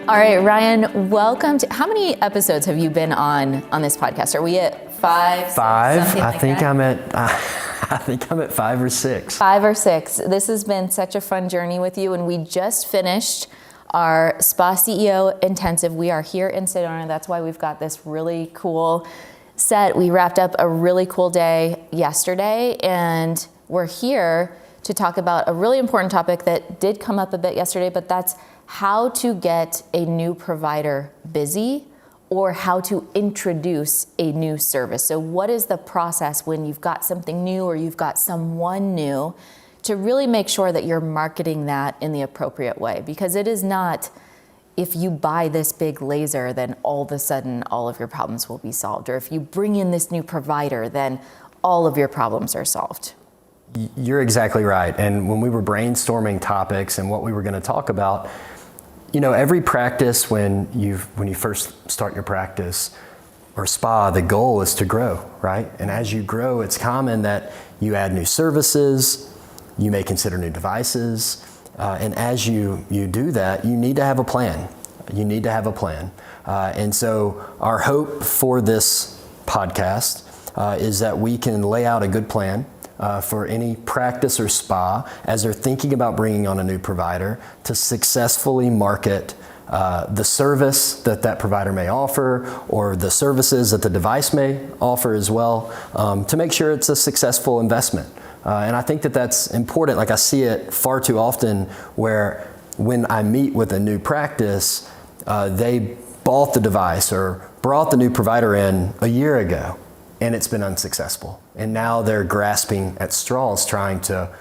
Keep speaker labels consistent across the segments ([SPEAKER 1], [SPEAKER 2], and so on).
[SPEAKER 1] All right, Ryan, welcome to, how many episodes have you been on this podcast? Are we at five?
[SPEAKER 2] I think I'm at 5 or 6.
[SPEAKER 1] 5 or 6. This has been such a fun journey with you, and we just finished our Spa CEO Intensive. We are here in Sedona. That's why we've got this really cool set. We wrapped up a really cool day yesterday, and we're here to talk about a really important topic that did come up a bit yesterday, but that's how to get a new provider busy or how to introduce a new service. So what is the process when you've got something new or you've got someone new to really make sure that you're marketing that in the appropriate way? Because it is not, if you buy this big laser, then all of a sudden all of your problems will be solved. Or if you bring in this new provider, then all of your problems are solved.
[SPEAKER 2] You're exactly right. And when we were brainstorming topics and what we were going to talk about, you know, every practice when you first start your practice or spa, the goal is to grow, right? And as you grow, it's common that you add new services, you may consider new devices, and as you do that, you need to have a plan. And so our hope for this podcast is that we can lay out a good plan for any practice or spa as they're thinking about bringing on a new provider to successfully market the service that provider may offer or the services that the device may offer as well, to make sure it's a successful investment. And I think that that's important. Like I see it far too often where when I meet with a new practice, they bought the device or brought the new provider in a year ago and it's been unsuccessful. And now they're grasping at straws trying to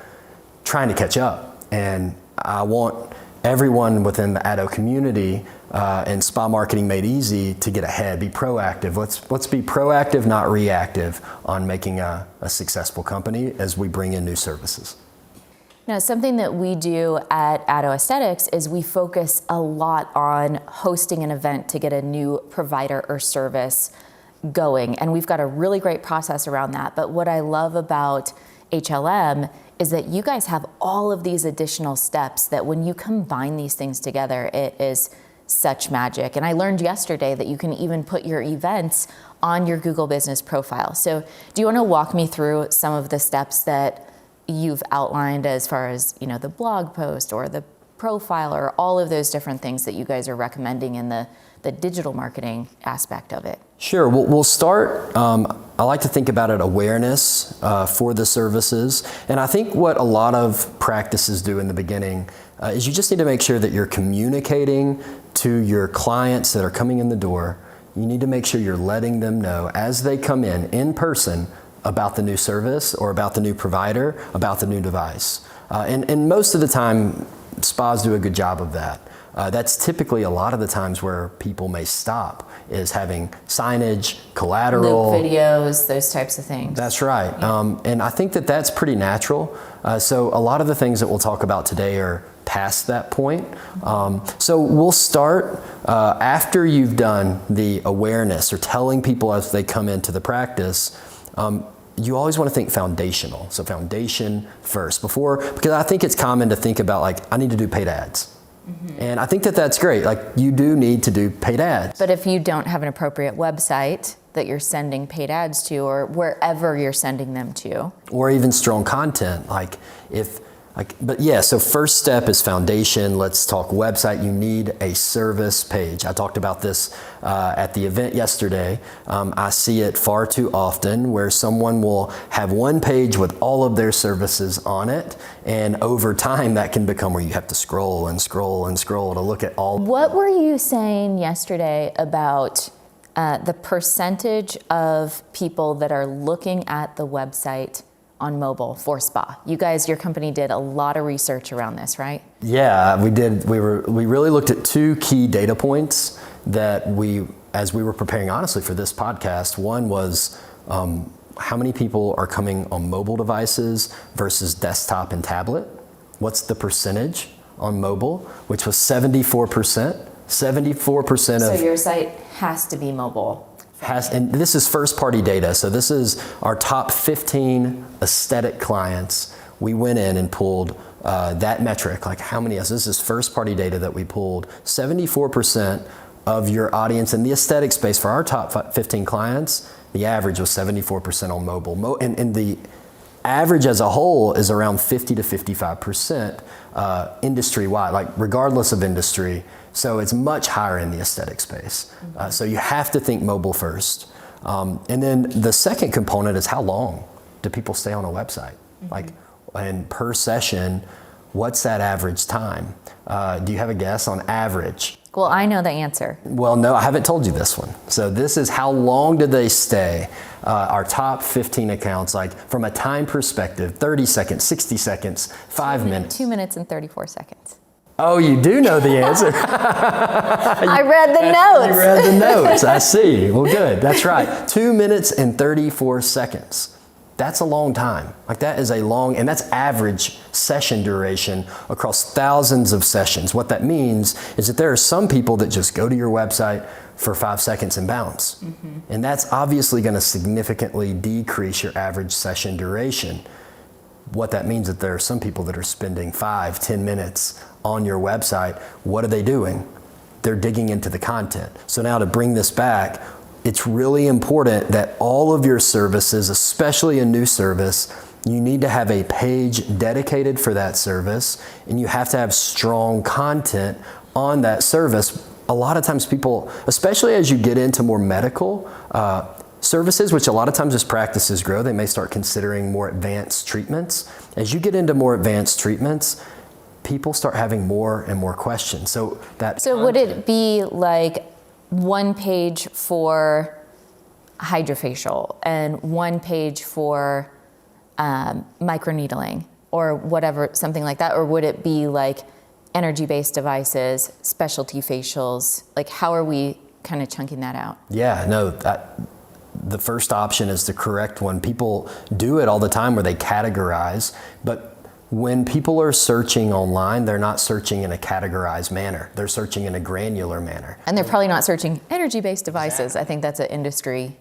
[SPEAKER 2] catch up. And I want everyone within the ADO community and spa marketing made easy to get ahead, be proactive. Let's be proactive, not reactive on making a successful company as we bring in new services.
[SPEAKER 1] Now, something that we do at PDO Aesthetics is we focus a lot on hosting an event to get a new provider or service going. And we've got a really great process around that. But what I love about HLM is that you guys have all of these additional steps that when you combine these things together, it is such magic. And I learned yesterday that you can even put your events on your Google business profile. So do you want to walk me through some of the steps that you've outlined as far as, you know, the blog post or the profile or all of those different things that you guys are recommending in the digital marketing aspect of it?
[SPEAKER 2] Sure. We'll start, I like to think about it awareness for the services. And I think what a lot of practices do in the beginning is you just need to make sure that you're communicating to your clients that are coming in the door. You need to make sure you're letting them know as they come in person about the new service or about the new provider, about the new device. And most of the time, spas do a good job of that. That's typically a lot of the times where people may stop, is having signage, collateral.
[SPEAKER 1] Loop videos, those types of things.
[SPEAKER 2] That's right. Yeah. And I think that that's pretty natural. So a lot of the things that we'll talk about today are past that point. So we'll start after you've done the awareness or telling people as they come into the practice. You always want to think foundational. So foundation first because I think it's common to think about like, I need to do paid ads. Mm-hmm. And I think that that's great. Like you do need to do paid ads.
[SPEAKER 1] But if you don't have an appropriate website that you're sending paid ads to or wherever you're sending them to.
[SPEAKER 2] Or even strong content. So first step is foundation. Let's talk website. You need a service page. I talked about this at the event yesterday. I see it far too often where someone will have one page with all of their services on it. And over time, that can become where you have to scroll and scroll and scroll to look at all.
[SPEAKER 1] What were you saying yesterday about the percentage of people that are looking at the website on mobile for spa? You guys, your company did a lot of research around this, right? Yeah,
[SPEAKER 2] we did. We really looked at 2 key data points that as we were preparing honestly for this podcast. One was how many people are coming on mobile devices versus desktop and tablet? What's the percentage on mobile? Which was 74%. 74% of...
[SPEAKER 1] So your site has to be mobile.
[SPEAKER 2] And this is first party data. So this is our top 15 aesthetic clients. We went in and pulled that metric, like how many, this is first party data that we pulled, 74% of your audience in the aesthetic space for our top 15 clients, the average was 74% on mobile. And the average as a whole is around 50 to 55% industry-wide, like regardless of industry. So it's much higher in the aesthetic space. So you have to think mobile first. And then the second component is how long do people stay on a website? Like, and per session, what's that average time? Do you have a guess on average?
[SPEAKER 1] Well, I know the answer.
[SPEAKER 2] Well, no, I haven't told you this one. So this is how long did they stay? Our top 15 accounts, like from a time perspective, 30 seconds, 60 seconds, 5 minutes.
[SPEAKER 1] 2 minutes and 34 seconds.
[SPEAKER 2] Oh, you do know the answer.
[SPEAKER 1] I read the notes.
[SPEAKER 2] You read the notes, I see. Well, good, that's right. 2 minutes and 34 seconds. That's a long time. Like that is a long, and that's average session duration across thousands of sessions. What that means is that there are some people that just go to your website for 5 seconds and bounce. And that's obviously going to significantly decrease your average session duration. What that means is that there are some people that are spending 5-10 minutes on your website. What are they doing? They're digging into the content. So now to bring this back, it's really important that all of your services, especially a new service, you need to have a page dedicated for that service, and you have to have strong content on that service. A lot of times people, especially as you get into more medical services, which a lot of times as practices grow, they may start considering more advanced treatments. As you get into more advanced treatments, people start having more and more questions. So
[SPEAKER 1] would it be like one page for hydrofacial and one page for microneedling or whatever, something like that? Or would it be like energy-based devices, specialty facials? Like how are we kind of chunking that out?
[SPEAKER 2] Yeah, no, the first option is the correct one. People do it all the time where they categorize, but when people are searching online, they're not searching in a categorized manner. They're searching in a granular manner.
[SPEAKER 1] And they're probably not searching energy-based devices. Exactly. I think that's an industry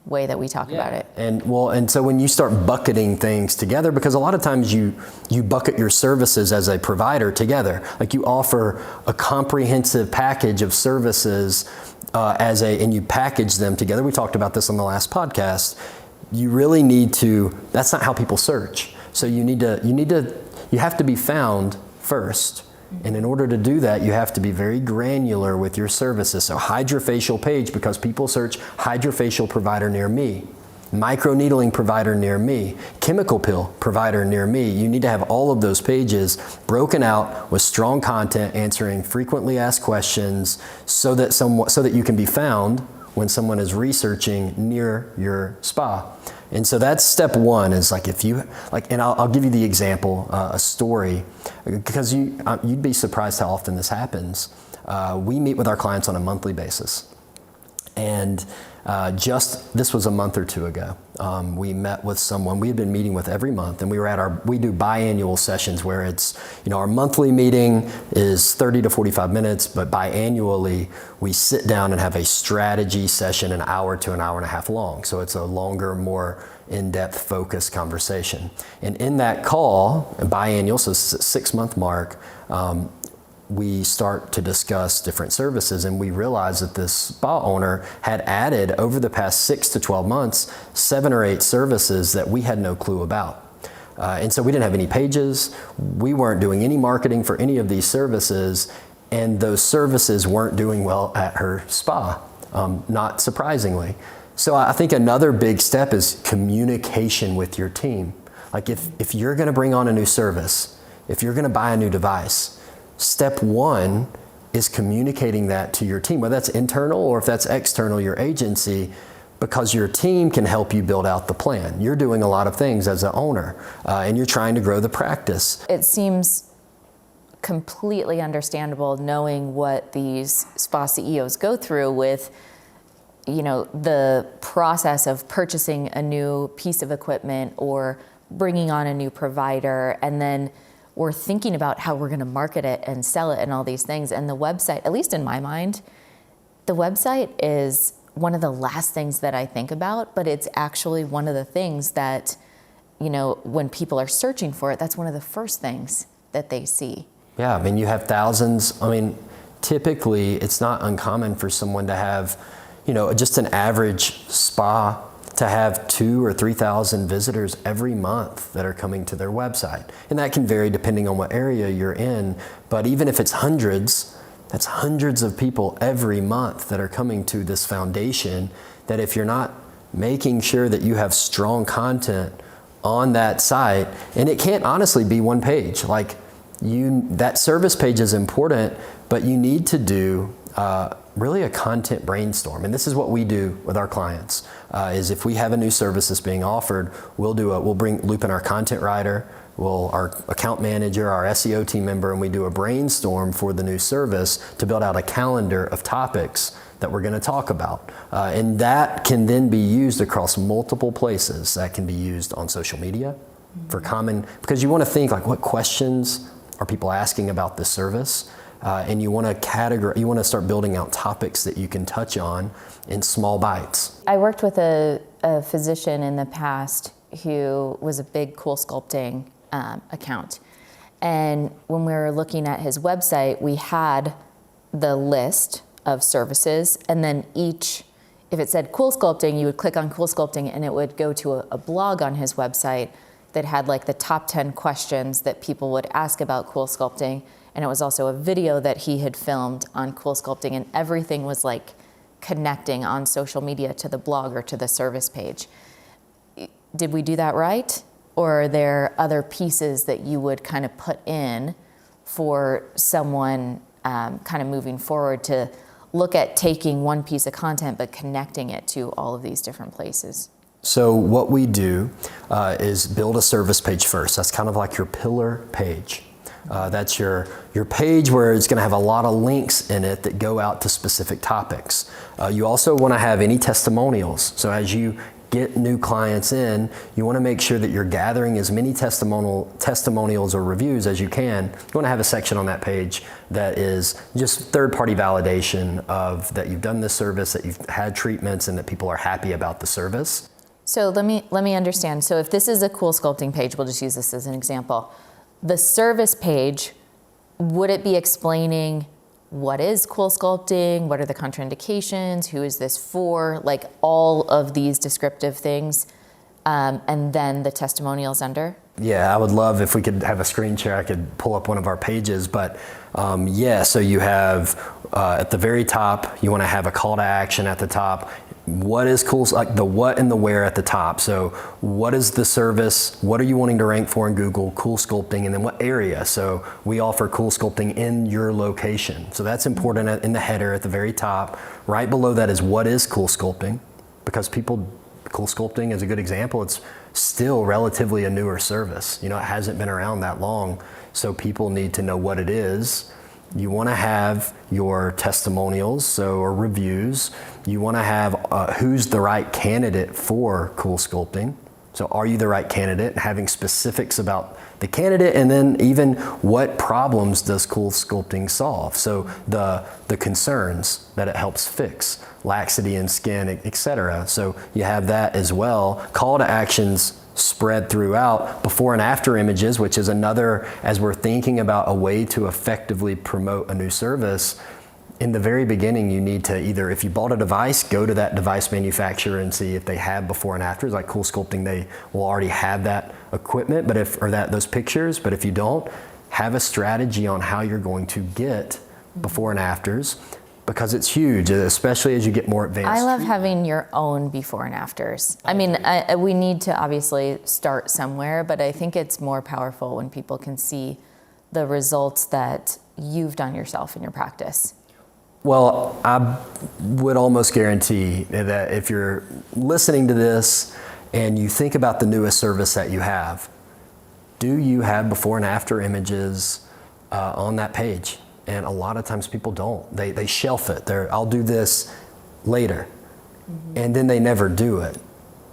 [SPEAKER 1] way that we talk about it.
[SPEAKER 2] And so when you start bucketing things together, because a lot of times you bucket your services as a provider together, like you offer a comprehensive package of services and you package them together. We talked about this on the last podcast. You really need to, that's not how people search. So you have to be found first. And in order to do that, you have to be very granular with your services. So hydrofacial page, because people search hydrofacial provider near me, microneedling provider near me, chemical pill provider near me. You need to have all of those pages broken out with strong content, answering frequently asked questions so that you can be found when someone is researching near your spa. And so that's step one, is like if you, like, and I'll give you the example, a story, because you'd be surprised how often this happens. We meet with our clients on a monthly basis. And this was a month or two ago. We met with someone we had been meeting with every month, and we do biannual sessions where it's, our monthly meeting is 30 to 45 minutes, but biannually we sit down and have a strategy session an hour to an hour and a half long. So it's a longer, more in-depth focused conversation. And in that call, biannual, so 6-month mark, we start to discuss different services, and we realize that this spa owner had added over the past 6 to 12 months 7 or 8 services that we had no clue about. And so we didn't have any pages, we weren't doing any marketing for any of these services, and those services weren't doing well at her spa, not surprisingly. So I think another big step is communication with your team. Like if you're gonna bring on a new service, if you're gonna buy a new device, step one is communicating that to your team, whether that's internal or if that's external, your agency, because your team can help you build out the plan. You're doing a lot of things as an owner, and you're trying to grow the practice.
[SPEAKER 1] It seems completely understandable knowing what these spa CEOs go through with, the process of purchasing a new piece of equipment or bringing on a new provider, and then we're thinking about how we're going to market it and sell it and all these things. And the website, at least in my mind, the website is one of the last things that I think about, but it's actually one of the things that, when people are searching for it, that's one of the first things that they see.
[SPEAKER 2] Yeah, I mean, you have thousands. I mean, typically it's not uncommon for someone to have, just an average spa to have 2,000 or 3,000 visitors every month that are coming to their website. And that can vary depending on what area you're in. But even if it's hundreds, that's hundreds of people every month that are coming to this foundation, that if you're not making sure that you have strong content on that site, and it can't honestly be one page. Like that service page is important, but you need to do really a content brainstorm. And this is what we do with our clients, is if we have a new service that's being offered, we'll loop in our content writer, our account manager, our SEO team member, and we do a brainstorm for the new service to build out a calendar of topics that we're going to talk about. And that can then be used across multiple places. That can be used on social media because you want to think like, what questions are people asking about this service? And you want to start building out topics that you can touch on in small bites.
[SPEAKER 1] I worked with a physician in the past who was a big Cool Sculpting account. And when we were looking at his website, we had the list of services, and then if it said Cool Sculpting, you would click on Cool Sculpting and it would go to a blog on his website that had like the top 10 questions that people would ask about Cool Sculpting. And it was also a video that he had filmed on Cool Sculpting, and everything was like connecting on social media to the blog or to the service page. Did we do that right? Or are there other pieces that you would kind of put in for someone kind of moving forward to look at taking one piece of content but connecting it to all of these different places?
[SPEAKER 2] So what we do is build a service page first. That's kind of like your pillar page. That's your page where it's going to have a lot of links in it that go out to specific topics. You also want to have any testimonials. So as you get new clients in, you want to make sure that you're gathering as many testimonials or reviews as you can. You want to have a section on that page that is just third-party validation of that you've done this service, that you've had treatments, and that people are happy about the service.
[SPEAKER 1] So let me understand. So if this is a Cool Sculpting page, we'll just use this as an example. The service page, would it be explaining what is Cool Sculpting? What are the contraindications? Who is this for? Like all of these descriptive things, and then the testimonials under?
[SPEAKER 2] Yeah, I would love if we could have a screen share. I could pull up one of our pages, but so you have at the very top, you want to have a call to action at the top. What is cool, like the what and the where at the top. So what is the service? What are you wanting to rank for in Google? Cool Sculpting, and then what area? So we offer Cool Sculpting in your location. So that's important in the header at the very top. Right below that is what is Cool Sculpting? Because Cool Sculpting is a good example. It's still relatively a newer service. It hasn't been around that long. So people need to know what it is. You want to have your testimonials, or reviews. You want to have who's the right candidate for Cool Sculpting. So are you the right candidate? Having specifics about the candidate, and then even what problems does Cool Sculpting solve? So the concerns that it helps fix, laxity in skin, etc. So you have that as well. Call to actions spread throughout, before and after images, which is another, as we're thinking about a way to effectively promote a new service. In the very beginning, you need to either, if you bought a device, go to that device manufacturer and see if they have before and afters. Like Cool Sculpting, they will already have that equipment, those pictures. But if you don't, have a strategy on how you're going to get before and afters, because it's huge, especially as you get more advanced.
[SPEAKER 1] I love having your own before and afters. I mean, we need to obviously start somewhere, but I think it's more powerful when people can see the results that you've done yourself in your practice.
[SPEAKER 2] Well, I would almost guarantee that if you're listening to this and you think about the newest service that you have, do you have before and after images on that page? And a lot of times people don't. They shelf it. I'll do this later. Mm-hmm. And then they never do it.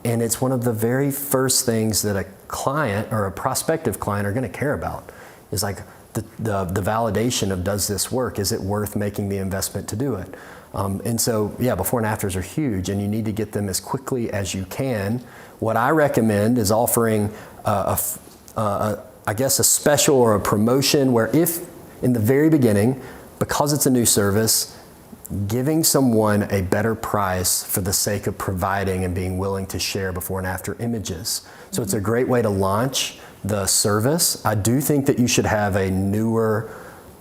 [SPEAKER 2] And it's one of the very first things that a client or a prospective client are going to care about, is like the validation of, does this work? Is it worth making the investment to do it? And so, before and afters are huge, and you need to get them as quickly as you can. What I recommend is offering a I guess, a special or a promotion where if in the very beginning, because it's a new service, giving someone a better price for the sake of providing and being willing to share before and after images. So it's a great way to launch the service. I do think that you should have a newer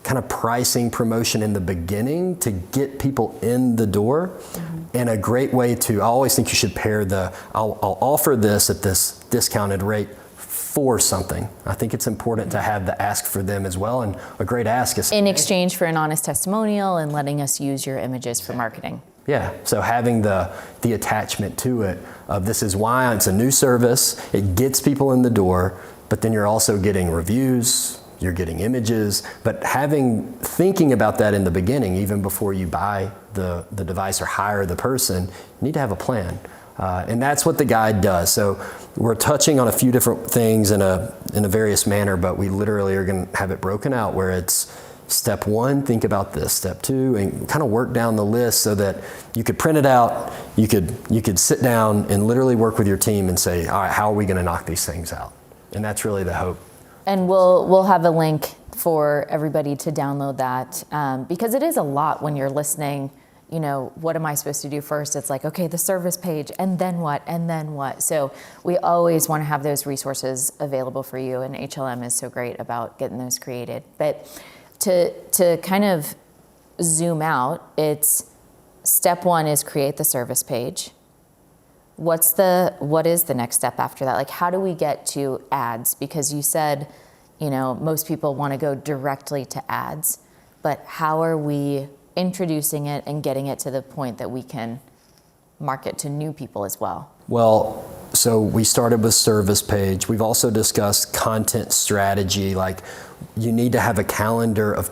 [SPEAKER 2] kind of pricing promotion in the beginning to get people in the door. And a great way to, I always think you should pair I'll offer this at this discounted rate for something. I think it's important to have the ask for them as well, and a great ask is
[SPEAKER 1] in exchange for an honest testimonial and letting us use your images for marketing.
[SPEAKER 2] Yeah, so having the attachment to it of this is why it's a new service, it gets people in the door, but then you're also getting reviews, you're getting images, but thinking about that in the beginning, even before you buy the device or hire the person, you need to have a plan. And that's what the guide does. So we're touching on a few different things in a various manner, but we literally are going to have it broken out where it's step 1, think about this, step 2, and kind of work down the list so that you could print it out, you could sit down and literally work with your team and say, all right, how are we going to knock these things out? And that's really the hope.
[SPEAKER 1] And we'll have a link for everybody to download that because it is a lot when you're listening. You know, what am I supposed to do first? It's like, okay, the service page, and then what, and then what? So we always want to have those resources available for you, and HLM is so great about getting those created. But to kind of zoom out, it's step 1 is create the service page. What is the next step after that? Like, how do we get to ads? Because you said, you know, most people want to go directly to ads, but how are we introducing it and getting it to the point that we can market to new people as well?
[SPEAKER 2] Well, so we started with service page. We've also discussed content strategy. Like, you need to have a calendar of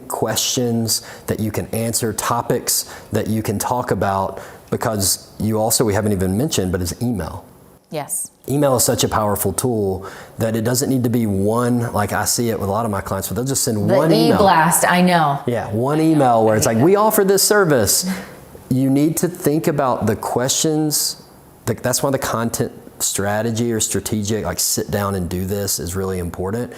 [SPEAKER 2] questions that you can answer, topics that you can talk about, because we haven't even mentioned, but is email.
[SPEAKER 1] Yes.
[SPEAKER 2] Email is such a powerful tool that it doesn't need to be one, like I see it with a lot of my clients, but they'll just send one email.
[SPEAKER 1] The e-blast, I know.
[SPEAKER 2] Yeah, one email where it's like, we offer this service. You need to think about the questions. That's why the content strategy or strategic, like sit down and do this, is really important,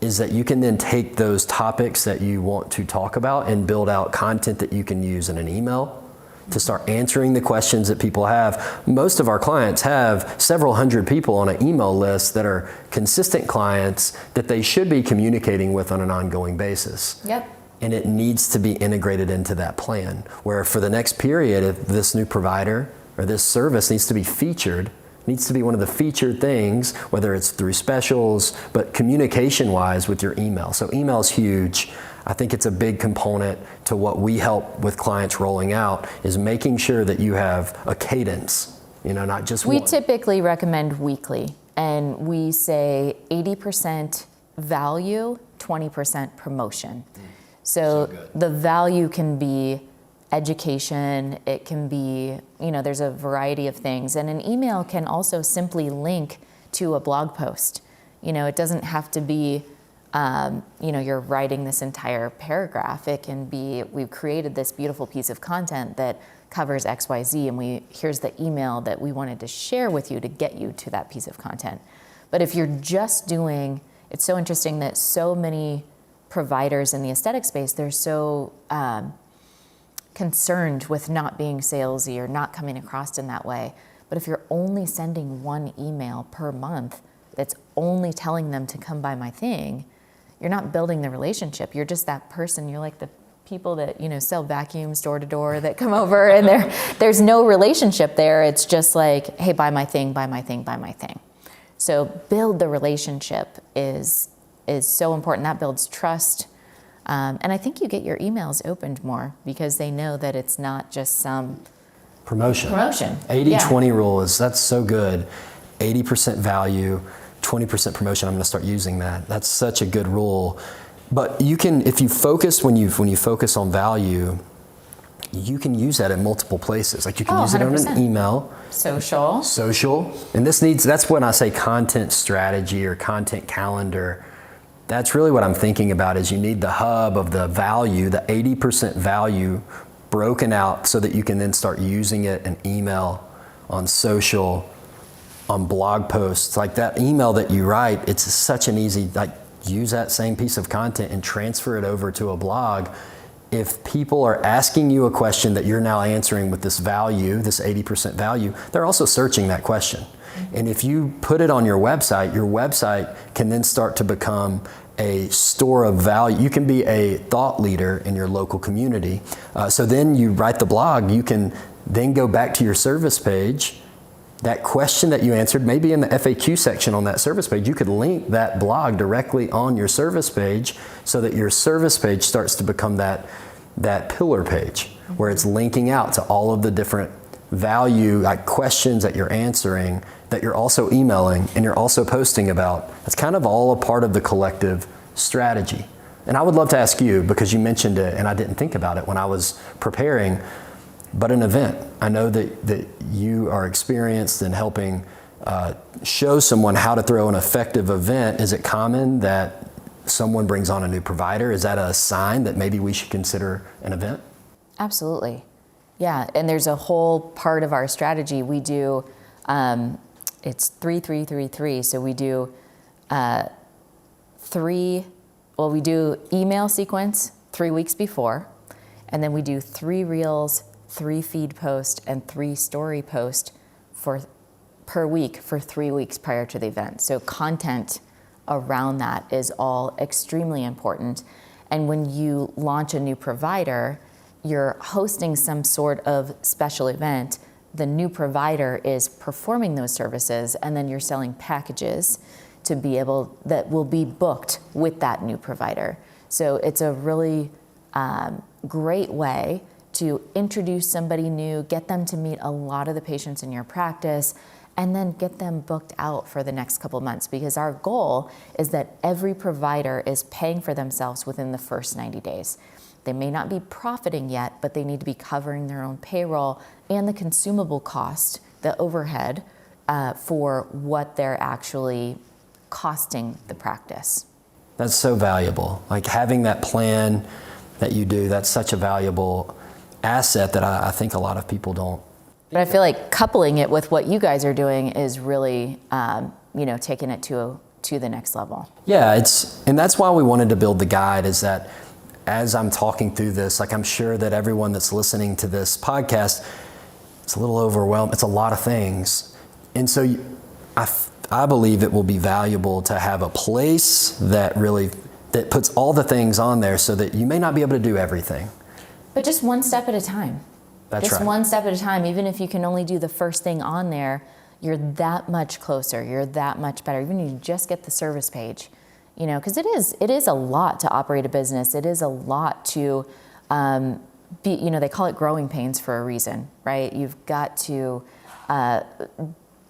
[SPEAKER 2] is that you can then take those topics that you want to talk about and build out content that you can use in an email to start answering the questions that people have. Most of our clients have several hundred people on an email list that are consistent clients that they should be communicating with on an ongoing basis.
[SPEAKER 1] Yep.
[SPEAKER 2] And it needs to be integrated into that plan, where for the next period, if this new provider or this service needs to be featured, needs to be one of the featured things, whether it's through specials, but communication-wise with your email. So email is huge. I think it's a big component to what we help with clients rolling out, is making sure that you have a cadence, not just one.
[SPEAKER 1] We typically recommend weekly, and we say 80% value, 20% promotion. So the value can be education, it can be, there's a variety of things. And an email can also simply link to a blog post. It doesn't have to be, you're writing this entire paragraph. It can be, we've created this beautiful piece of content that covers XYZ, and here's the email that we wanted to share with you to get you to that piece of content. But if you're just doing, it's so interesting that so many providers in the aesthetic space, they're so concerned with not being salesy or not coming across in that way. But if you're only sending one email per month that's only telling them to come buy my thing, you're not building the relationship. You're just that person. You're like the people that, sell vacuums door to door that come over, and there's no relationship there. It's just like, hey, buy my thing, buy my thing, buy my thing. So build the relationship is so important. That builds trust. And I think you get your emails opened more because they know that it's not just some promotion.
[SPEAKER 2] 80-20 rule that's so good. 80% value, 20% promotion. I'm going to start using that. That's such a good rule. But you can, if you focus, when you focus on value, you can use that in multiple places. Like you can use it on an email. Social. And that's when I say content strategy or content calendar. That's really what I'm thinking about, is you need the hub of the value, the 80% value broken out so that you can then start using it in email, on social, on blog posts, like that email that you write, it's such an easy, like use that same piece of content and transfer it over to a blog. If people are asking you a question that you're now answering with this value, this 80% value, they're also searching that question. And if you put it on your website can then start to become a store of value. You can be a thought leader in your local community. So then you write the blog, you can then go back to your service page. That question that you answered, maybe in the FAQ section on that service page, you could link that blog directly on your service page so that your service page starts to become that pillar page where it's linking out to all of the different value, like questions that you're answering, that you're also emailing and you're also posting about. It's kind of all a part of the collective strategy. And I would love to ask you, because you mentioned it and I didn't think about it when I was preparing, but an event. I know that you are experienced in helping show someone how to throw an effective event. Is it common that someone brings on a new provider? Is that a sign that maybe we should consider an event?
[SPEAKER 1] Absolutely. Yeah, and there's a whole part of our strategy. We do, it's 3-3-3-3. So we do we do email sequence 3 weeks before, and then we do 3 reels, 3 feed posts, and 3 story posts per week for 3 weeks prior to the event. So content around that is all extremely important. And when you launch a new provider, you're hosting some sort of special event. The new provider is performing those services, and then you're selling packages that will be booked with that new provider. So it's a really great way to introduce somebody new, get them to meet a lot of the patients in your practice, and then get them booked out for the next couple months, because our goal is that every provider is paying for themselves within the first 90 days. They may not be profiting yet, but they need to be covering their own payroll and the consumable cost, the overhead, for what they're actually costing the practice.
[SPEAKER 2] That's so valuable. Like having that plan that you do, that's such a valuable asset that I think a lot of people don't.
[SPEAKER 1] But I feel like coupling it with what you guys are doing is really, taking it to the next level.
[SPEAKER 2] Yeah, and that's why we wanted to build the guide, is that as I'm talking through this, like I'm sure that everyone that's listening to this podcast, it's a little overwhelmed. It's a lot of things. And so I believe it will be valuable to have a place that puts all the things on there so that you may not be able to do everything.
[SPEAKER 1] But just one step at a time.
[SPEAKER 2] That's
[SPEAKER 1] just
[SPEAKER 2] right.
[SPEAKER 1] one step at a time. Even if you can only do the first thing on there, you're that much closer. You're that much better. Even if you just get the service page, because it is a lot to operate a business. It is a lot to they call it growing pains for a reason, right? You've got to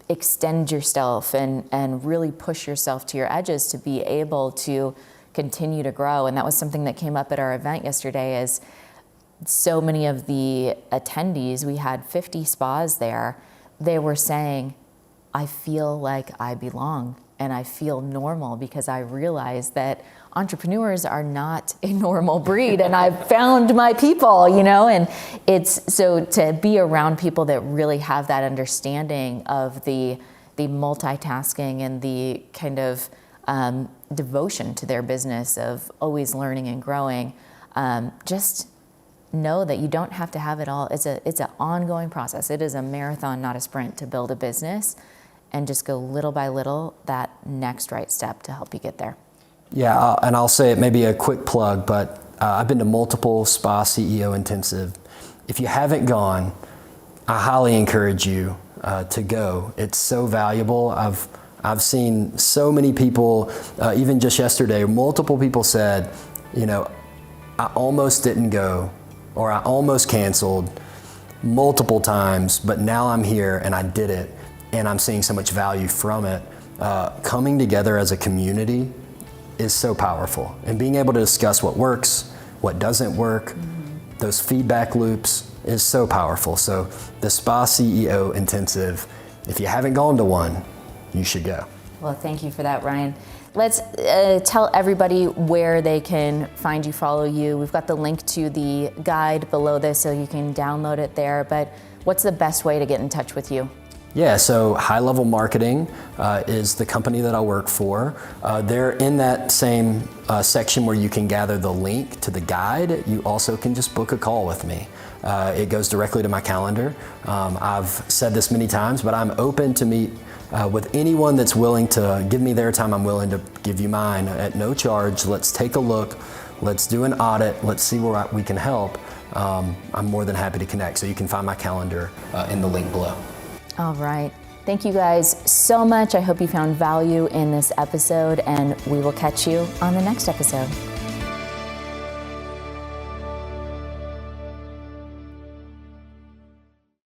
[SPEAKER 1] extend yourself and really push yourself to your edges to be able to continue to grow. And that was something that came up at our event yesterday, is so many of the attendees, we had 50 spas there, they were saying, I feel like I belong and I feel normal because I realize that entrepreneurs are not a normal breed and I've found my people, and it's so to be around people that really have that understanding of the multitasking and the kind of devotion to their business of always learning and growing. Just know that you don't have to have it all. It's an ongoing process. It is a marathon, not a sprint, to build a business, and just go little by little that next right step to help you get there.
[SPEAKER 2] Yeah, and I'll say it, maybe a quick plug, but I've been to multiple spa CEO intensive. If you haven't gone, I highly encourage you to go. It's so valuable. I've seen so many people, even just yesterday, multiple people said, I almost didn't go, or I almost canceled multiple times, but now I'm here and I did it, and I'm seeing so much value from it. Coming together as a community is so powerful, and being able to discuss what works, what doesn't work, those feedback loops is so powerful. So the Spa CEO Intensive, if you haven't gone to one, you should go.
[SPEAKER 1] Well, thank you for that, Ryan. Let's tell everybody where they can find you, follow you. We've got the link to the guide below this, so you can download it there. But what's the best way to get in touch with you?
[SPEAKER 2] Yeah, so High Level Marketing is the company that I work for. They're in that same section where you can gather the link to the guide. You also can just book a call with me. It goes directly to my calendar. I've said this many times, but I'm open to meet with anyone that's willing to give me their time. I'm willing to give you mine at no charge. Let's take a look. Let's do an audit. Let's see where we can help. I'm more than happy to connect. So you can find my calendar in the link below.
[SPEAKER 1] All right. Thank you guys so much. I hope you found value in this episode, and we will catch you on the next episode.